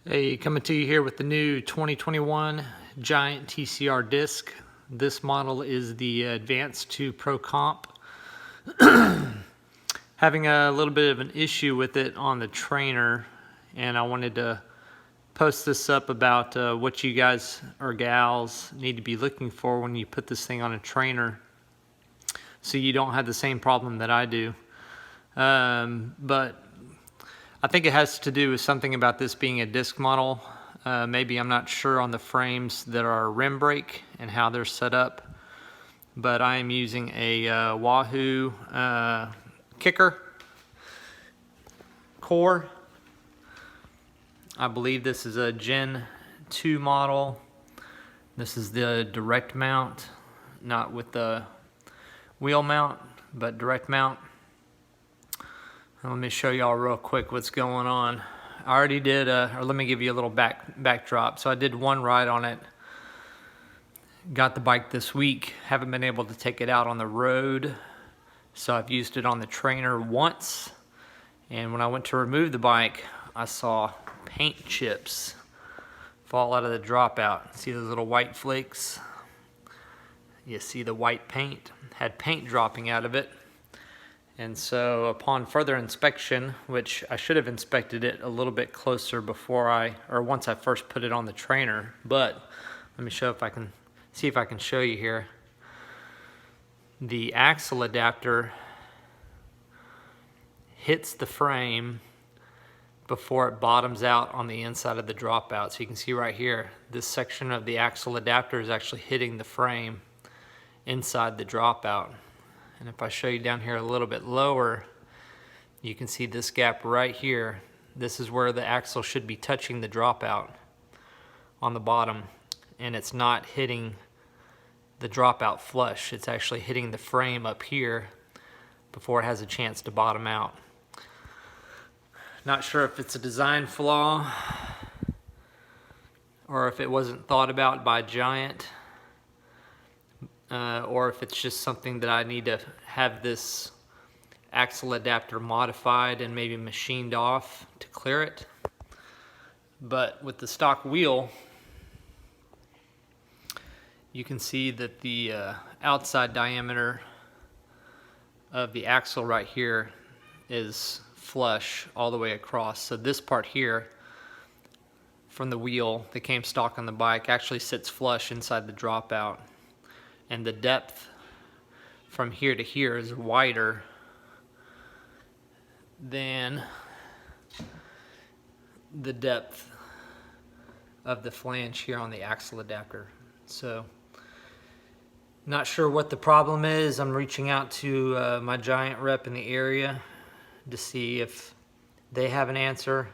Hey, coming to you here with the new 2021 Giant TCR Disc. This model is the Advanced to Pro Comp. Having a little bit of an issue with it on the trainer, and I wanted to post this up about what you guys or gals need to be looking for when you put this thing on a trainer so you don't have the same problem that I do. But I think it has to do with something about this being a disc model. Maybe I'm not sure on the frames that are rim brake and how they're set up, but I am using a Wahoo KICKR Core. I believe this is a Gen 2 model. This is the direct mount, not with the wheel mount, but direct mount. Let me show y'all real quick what's going on. I already did, or let me give you a little backdrop. So I did one ride on it. Got the bike this week. Haven't been able to take it out on the road. So I've used it on the trainer once. And when I went to remove the bike, I saw paint chips fall out of the dropout. See those little white flakes? You see the white paint? Had paint dropping out of it. And so upon further inspection, which I should have inspected it a little bit closer before once I first put it on the trainer, but let me show if I can, see if I can show you here. The axle adapter hits the frame before it bottoms out on the inside of the dropout. So you can see right here, this section of the axle adapter is actually hitting the frame inside the dropout. And if I show you down here a little bit lower, you can see this gap right here. This is where the axle should be touching the dropout on the bottom, and it's not hitting the dropout flush. It's actually hitting the frame up here before it has a chance to bottom out. Not sure if it's a design flaw or if it wasn't thought about by Giant. Or if it's just something that I need to have this axle adapter modified and maybe machined off to clear it. But with the stock wheel, you can see that the outside diameter of the axle right here is flush all the way across. So this part here from the wheel that came stock on the bike actually sits flush inside the dropout. And the depth from here to here is wider than the depth of the flange here on the axle adapter. So not sure what the problem is. I'm reaching out to my Giant rep in the area to see if they have an answer.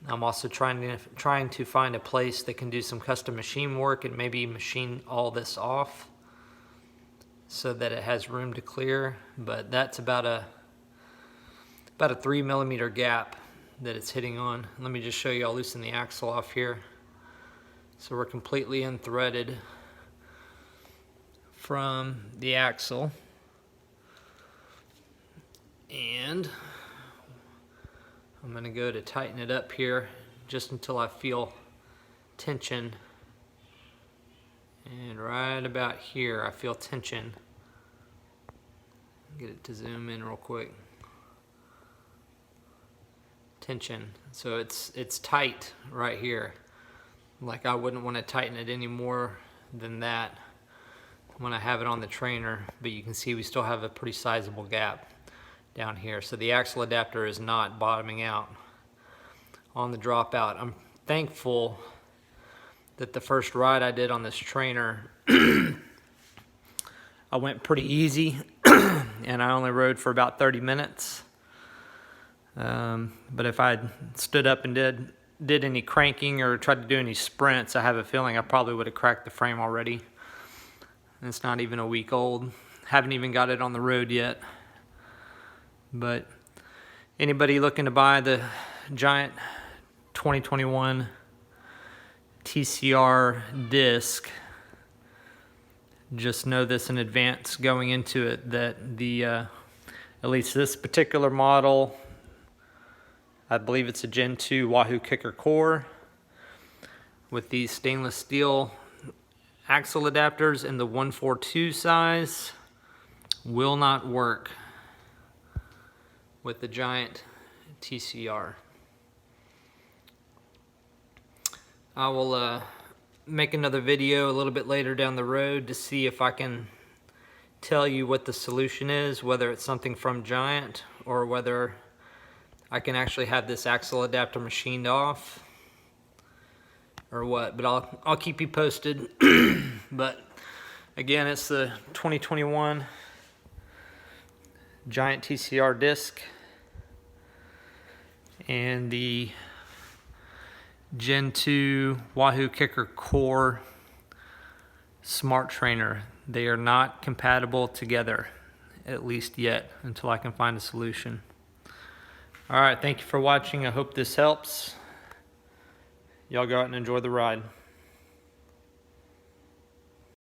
I'm also trying to find a place that can do some custom machine work and maybe machine all this off so that it has room to clear. But that's about a 3 millimeter gap that it's hitting on. Let me just show you. I'll loosen the axle off here. So we're completely unthreaded from the axle, and I'm going to go to tighten it up here just until I feel tension. And right about here I feel tension. Get it to zoom in real quick. Tension. So it's tight right here. Like I wouldn't want to tighten it any more than that when I have it on the trainer, but you can see we still have a pretty sizable gap down here. So the axle adapter is not bottoming out on the dropout. I'm thankful that the first ride I did on this trainer, I went pretty easy and I only rode for about 30 minutes. But if I stood up and did any cranking or tried to do any sprints, I have a feeling I probably would have cracked the frame already. And it's not even a week old. Haven't even got it on the road yet. But anybody looking to buy the Giant 2021 TCR Disc, just know this in advance going into it, that the at least this particular model, I believe it's a Gen 2 Wahoo KICKR Core. with these stainless steel axle adapters in the 142 size will not work with the Giant TCR. I will make another video a little bit later down the road to see if I can tell you what the solution is, whether it's something from Giant or whether I can actually have this axle adapter machined off or what, but I'll keep you posted. But again, it's the 2021 Giant TCR Disc and the Gen 2 Wahoo KICKR Core Smart Trainer. They are not compatible together, at least yet, until I can find a solution. All right, thank you for watching. I hope this helps. Y'all go out and enjoy the ride.